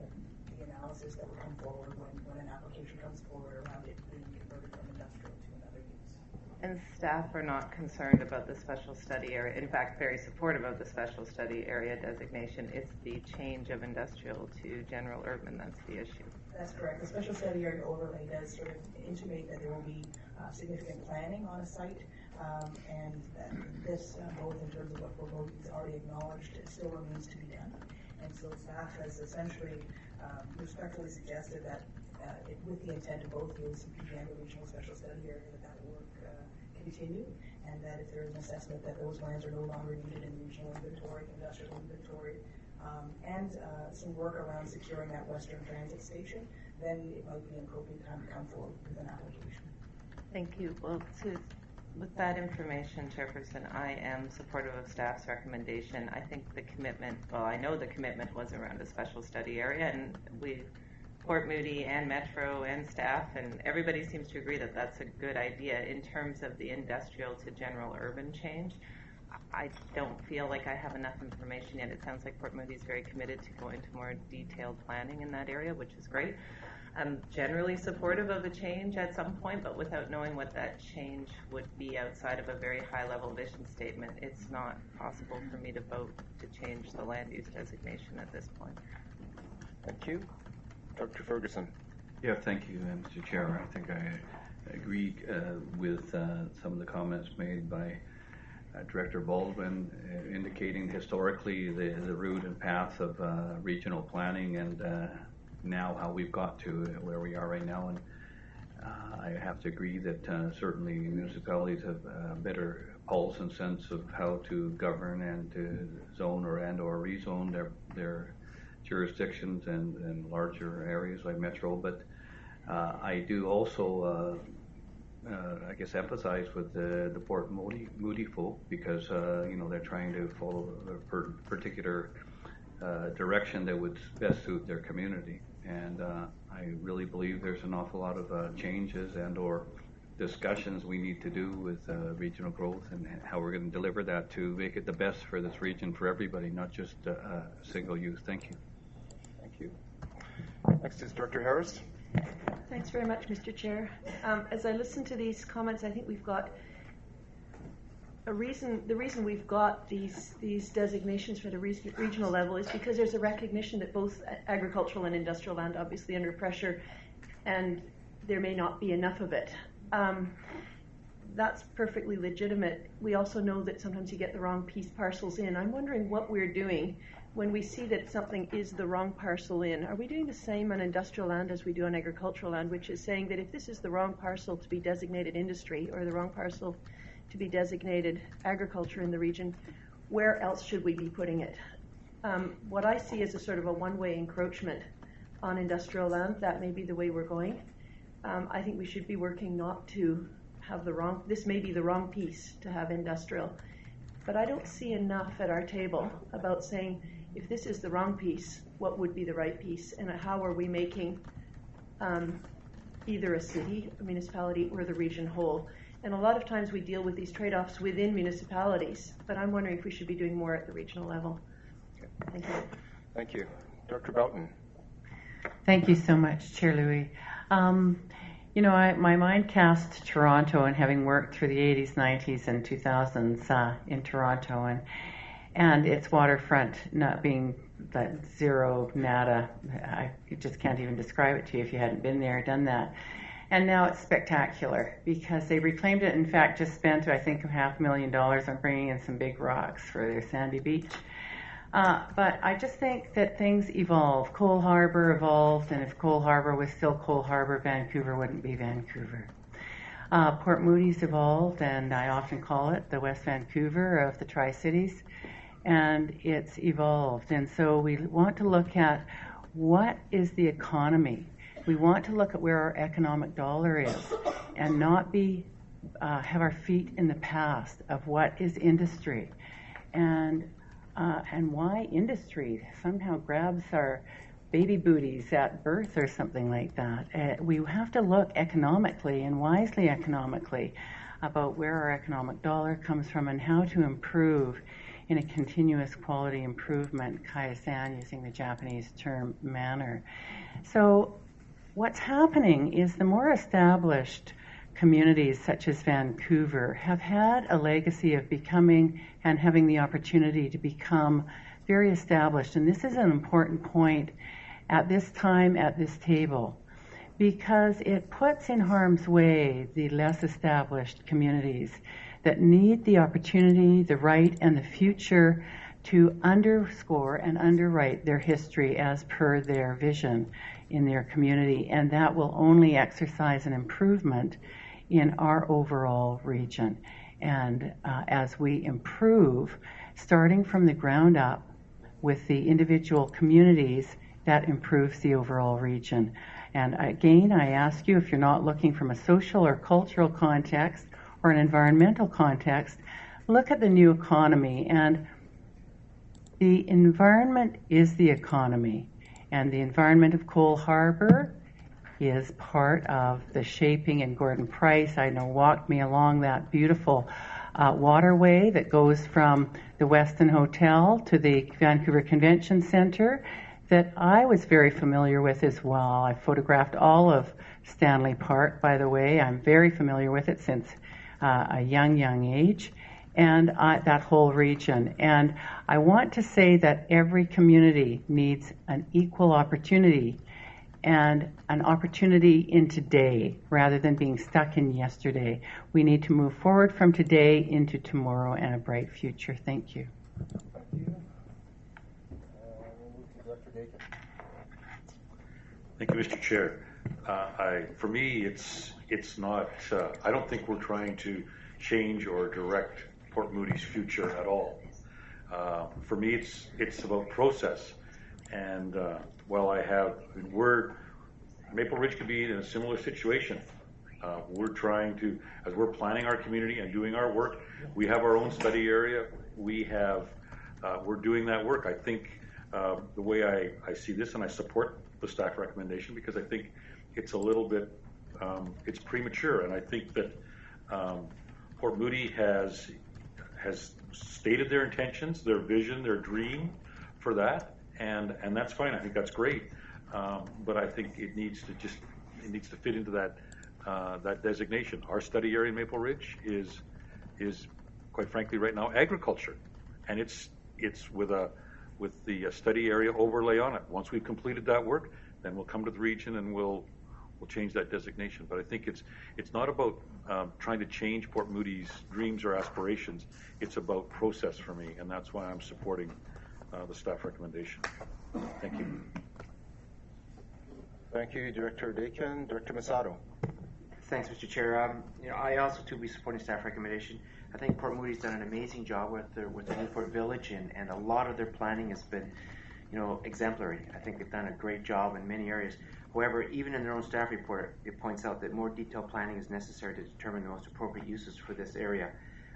analysis that will come forward when an application comes forward around it being converted from industrial to another use. And staff are not concerned about the special study area. In fact, very supportive of the special study area designation. It's the change of industrial to general urban that's the issue. That's correct. The special study area overlay does sort of intimate that there will be significant planning on a site, and this, both in terms of what is already acknowledged, it still remains to be done. And so staff has essentially respectfully suggested that with the intent of both the OCP and the regional special study area, that work continue, and that if there is an assessment that those lands are no longer needed in regional inventory, industrial inventory, and some work around securing that western transit station, then it might be an appropriate time to come forward with an application. Thank you. Well, with that information, Chairperson, I am supportive of staff's recommendation. I think the commitment, I know the commitment was around a special study area, and Port Moody and Metro and staff and everybody seems to agree that that's a good idea. In terms of the industrial to general urban change, I don't feel like I have enough information yet. It sounds like Port Moody is very committed to going to more detailed planning in that area, which is great. I'm generally supportive of a change at some point, but without knowing what that change would be outside of a very high-level vision statement, it's not possible for me to vote to change the land use designation at this point. Thank you. Dr. Ferguson. Yeah, thank you, Mr. Chair. I think I agree with some of the comments made by Director Baldwin, indicating historically the route and path of regional planning, and now how we've got to where we are right now. And I have to agree that certainly municipalities have a better pulse and sense of how to govern and to zone or rezone their jurisdictions and larger areas like Metro. But I do also I guess empathize with the Port Moody folk, because they're trying to follow a particular direction that would best suit their community. And I really believe there's an awful lot of changes and or discussions we need to do with regional growth and how we're going to deliver that to make it the best for this region for everybody, not just single use. Thank you. Thank you. Next is Director Harris. Thanks very much, Mr. Chair. As I listen to these comments, I think we've got a reason. The reason we've got these designations for the regional level is because there's a recognition that both agricultural and industrial land obviously under pressure, and there may not be enough of it. That's perfectly legitimate. We also know that sometimes you get the wrong piece parcels in. I'm wondering what we're doing when we see that something is the wrong parcel in. Are we doing the same on industrial land as we do on agricultural land, which is saying that if this is the wrong parcel to be designated industry or the wrong parcel to be designated agriculture in the region, where else should we be putting it? What I see is a sort of a one-way encroachment on industrial land. That may be the way we're going. I think we should be working not to have this may be the wrong piece to have industrial. But I don't see enough at our table about saying, if this is the wrong piece, what would be the right piece? And how are we making either a city, a municipality, or the region whole? And a lot of times we deal with these trade-offs within municipalities, but I'm wondering if we should be doing more at the regional level. Thank you. Thank you. Dr. Belton. Thank you so much, Chair Louis. My mind cast to Toronto, and having worked through the 80s, 90s, and 2000s in Toronto, and its waterfront not being that zero, nada. I just can't even describe it to you if you hadn't been there, done that. And now it's spectacular because they reclaimed it. In fact, just spent, I think, $500,000 on bringing in some big rocks for their sandy beach. But I just think that things evolve. Cole Harbour evolved, and if Cole Harbour was still Cole Harbour, Vancouver wouldn't be Vancouver. Port Moody's evolved, and I often call it the West Vancouver of the Tri-Cities, and it's evolved. And so we want to look at what is the economy. We want to look at where our economic dollar is and not have our feet in the past of what is industry. And why industry somehow grabs our baby booties at birth or something like that. We have to look economically and wisely economically about where our economic dollar comes from and how to improve in a continuous quality improvement, kaizen, using the Japanese term, manner. So what's happening is the more established communities such as Vancouver have had a legacy of becoming and having the opportunity to become very established. And this is an important point at this time at this table because it puts in harm's way the less established communities that need the opportunity, the right, and the future to underscore and underwrite their history as per their vision in their community. And that will only exercise an improvement in our overall region. And as we improve, starting from the ground up with the individual communities, that improves the overall region. And again, I ask you, if you're not looking from a social or cultural context or an environmental context, look at the new economy. And the environment is the economy. And the environment of Cole Harbour is part of the shaping, and Gordon Price, I know, walked me along that beautiful waterway that goes from the Westin Hotel to the Vancouver Convention Centre that I was very familiar with as well. I photographed all of Stanley Park, by the way. I'm very familiar with it since a young age, and that whole region. And I want to say that every community needs an equal opportunity and an opportunity in today rather than being stuck in yesterday. We need to move forward from today into tomorrow and a bright future. Thank you. Thank you. We'll move to Dr. Dakin. Thank you, Mr. Chair. For me, it's not. I don't think we're trying to change or direct Port Moody's future at all. For me, it's about process. And while Maple Ridge could be in a similar situation. We're trying to, as we're planning our community and doing our work, we have our own study area. We're doing that work. I think the way I see this, and I support the staff recommendation because I think it's a little bit, it's premature. And I think that Port Moody has stated their intentions, their vision, their dream for that. And that's fine. I think that's great. But I think it needs to just it needs to fit into that that designation. Our study area in Maple Ridge is quite frankly right now agriculture, and it's with the study area overlay on it. Once we've completed that work, then we'll come to the region and we'll change that designation. But I think it's not about trying to change Port Moody's dreams or aspirations. It's about process for me, and that's why I'm supporting the staff recommendation. Thank you. Thank you, Director Dakin. Director Masato. Thanks, Mr. Chair. I also too be supporting staff recommendation. I think Port Moody's done an amazing job with the Newport Village, and a lot of their planning has been, exemplary. I think they've done a great job in many areas. However, even in their own staff report, it points out that more detailed planning is necessary to determine the most appropriate uses for this area,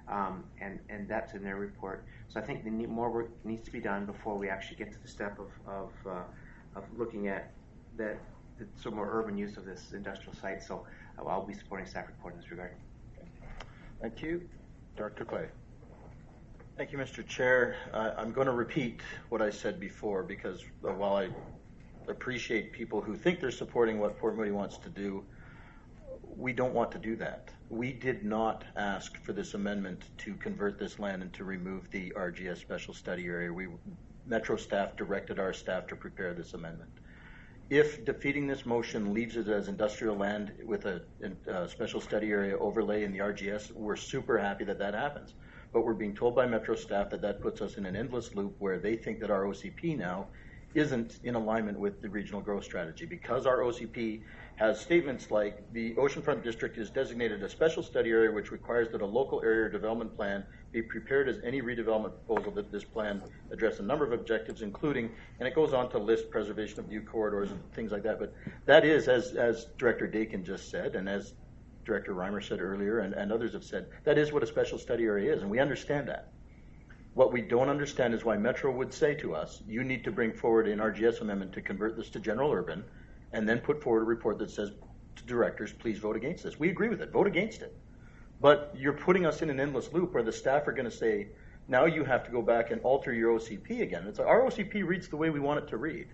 and that's in their report. So I think more work needs to be done before we actually get to the step of looking at some more urban use of this industrial site. So I'll be supporting staff report in this regard. Thank you. Director Clay. Thank you, Mr. Chair. I'm going to repeat what I said before, because while I appreciate people who think they're supporting what Port Moody wants to do, we don't want to do that. We did not ask for this amendment to convert this land and to remove the RGS special study area. Metro staff directed our staff to prepare this amendment. If defeating this motion leaves it as industrial land with a special study area overlay in the RGS, we're super happy that that happens. But we're being told by Metro staff that puts us in an endless loop where they think that our OCP now isn't in alignment with the regional growth strategy, because our OCP has statements like the Oceanfront District is designated a special study area which requires that a local area development plan be prepared as any redevelopment proposal that this plan address a number of objectives, including, and it goes on to list preservation of view corridors and things like that. But that is, as Director Dakin just said, and as Director Reimer said earlier, and others have said, that is what a special study area is, and we understand that. What we don't understand is why Metro would say to us, you need to bring forward an RGS amendment to convert this to general urban, and then put forward a report that says to directors, please vote against this. We agree with it, vote against it. But you're putting us in an endless loop where the staff are going to say, now you have to go back and alter your OCP again. It's like, our OCP reads the way we want it to read.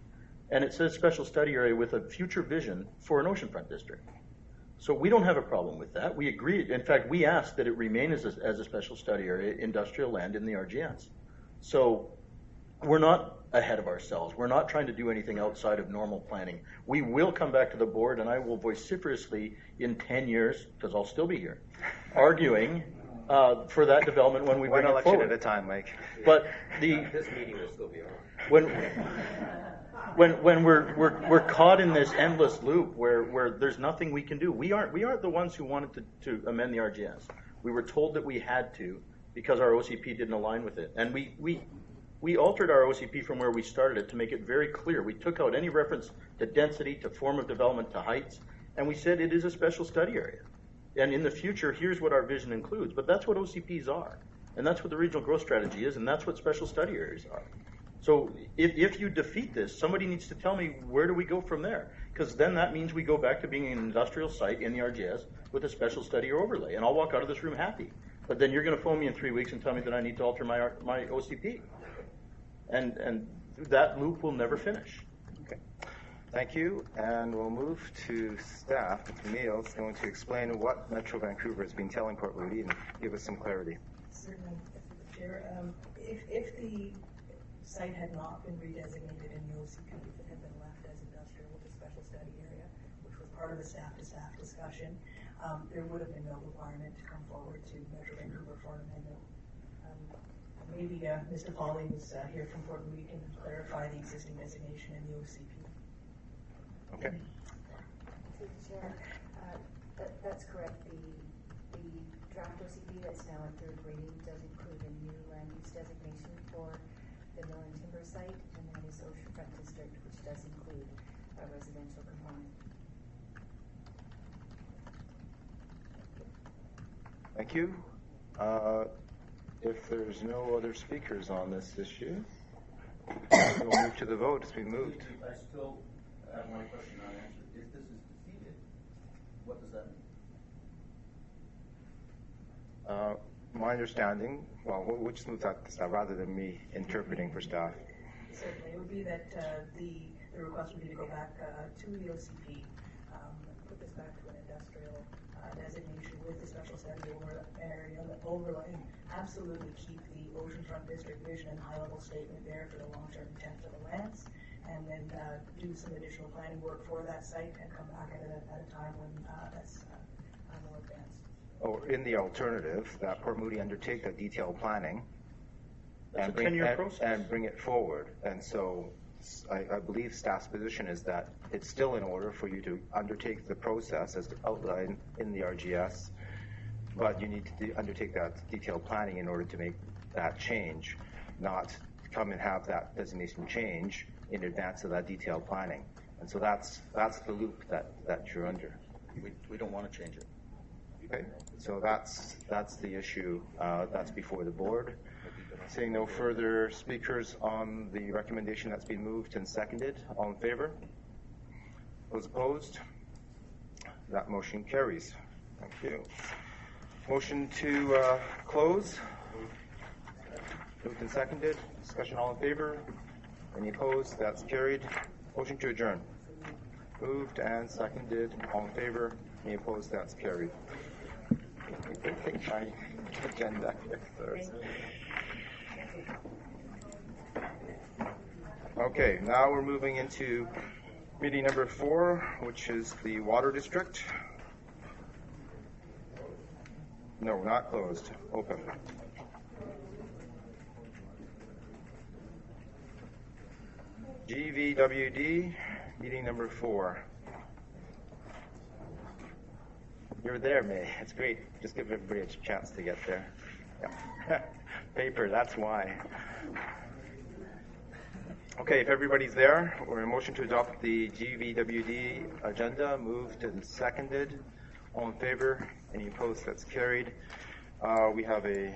And it says special study area with a future vision for an oceanfront district. So we don't have a problem with that. We agree. In fact, we asked that it remain as a special study area, industrial land in the RGS. So we're not ahead of ourselves. We're not trying to do anything outside of normal planning. We will come back to the board, and I will vociferously in 10 years, because I'll still be here, arguing for that development when we bring it forward. One election at a time, Mike. But this meeting will still be on. When we're caught in this endless loop where there's nothing we can do. We aren't the ones who wanted to amend the RGS. We were told that we had to because our OCP didn't align with it, and we altered our OCP from where we started it to make it very clear. We took out any reference to density, to form of development, to heights, and we said it is a special study area. And in the future, here's what our vision includes. But that's what OCPs are, and that's what the regional growth strategy is, and that's what special study areas are. So if you defeat this, somebody needs to tell me, where do we go from there? Because then that means we go back to being an industrial site in the RGS with a special study or overlay, and I'll walk out of this room happy. But then you're going to phone me in 3 weeks and tell me that I need to alter my OCP. And that loop will never finish. Okay. Thank you. And we'll move to staff. Neil's going to explain what Metro Vancouver has been telling Port Moody and give us some clarity. Certainly, Mr. Chair. If the site had not been redesignated in the OCP, if it had been left as industrial with a special study area, which was part of the staff-to-staff discussion, there would have been no requirement to come forward to Metro Vancouver for an amendment. Maybe Mr. Foley, who's here from Port Moody, can clarify the existing designation in the OCP. Okay. Chair, that's correct. The draft OCP that's now in third reading does include a new land use designation for the mill and timber site, and that is Oceanfront District, which does include a residential component. Thank you. If there's no other speakers on this issue, we'll move to the vote. It's been moved. I still have my question unanswered. If this is defeated, what does that mean? My understanding, well, we'll just move that to staff rather than me interpreting for staff. Certainly, it would be that the request would be to go back to the OCP put this back to an industrial designation with the special study area overlay, and absolutely keep the oceanfront district vision and high-level statement there for the long-term intent for the lands, and then do some additional planning work for that site and come back at a time when that's more advanced. Or in the alternative, that Port Moody undertake a detailed planning That's and a 10-year process. and bring it forward. And so I believe staff's position is that it's still in order for you to undertake the process as outlined in the RGS, but you need to undertake that detailed planning in order to make that change, not come and have that designation change in advance of that detailed planning. And so that's the loop that you're under. We don't want to change it. Okay, so that's the issue that's before the board. Seeing no further speakers on the recommendation that's been moved and seconded, all in favor? Those opposed? That motion carries. Thank you. Motion to close. Moved and seconded. Discussion, all in favor? Any opposed? That's carried. Motion to adjourn. Moved and seconded. All in favor? Any opposed? That's carried. Take my agenda. Okay, now we're moving into meeting number 4, which is the Water District. No, not closed. Open. GVWD, meeting number 4. You're there, May. It's great. Just give everybody a chance to get there. Yeah. Paper, that's why. Okay, if everybody's there, we're in motion to adopt the GVWD agenda. Moved and seconded. All in favor? Any opposed? That's carried. We have a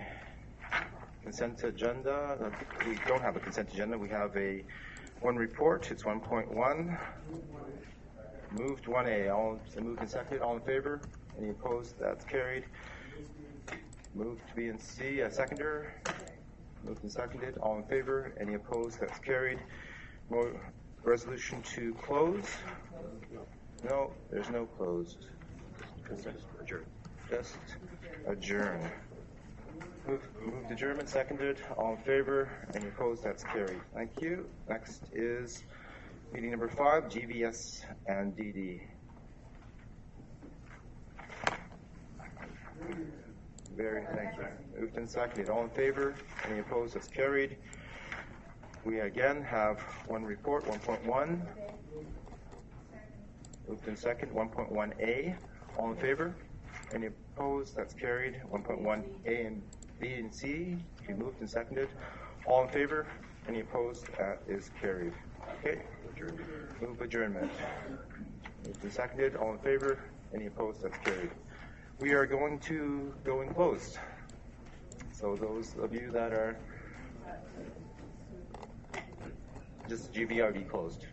consent agenda. We don't have a consent agenda. We have one report. It's 1.1. Moved 1A. Moved and seconded. All in favor? Any opposed? That's carried. Moved B and C. Seconder. Moved and seconded. All in favor? Any opposed? That's carried. Resolution to close? No, there's no closed. Just adjourn. Moved adjournment, seconded. All in favor? Any opposed? That's carried. Thank you. Next is meeting number 5, GVS and DD. Thank you. Moved and seconded. All in favor? Any opposed? That's carried. We again have one report, 1.1. Moved and seconded. 1.1A. All in favor? Any opposed? That's carried. 1.1A and B and C. Be moved and seconded. All in favor? Any opposed? That is carried. Okay. Move adjournment. Moved and seconded. All in favor? Any opposed? That's carried. We are going to go in closed. So those of you that are just GVRD closed.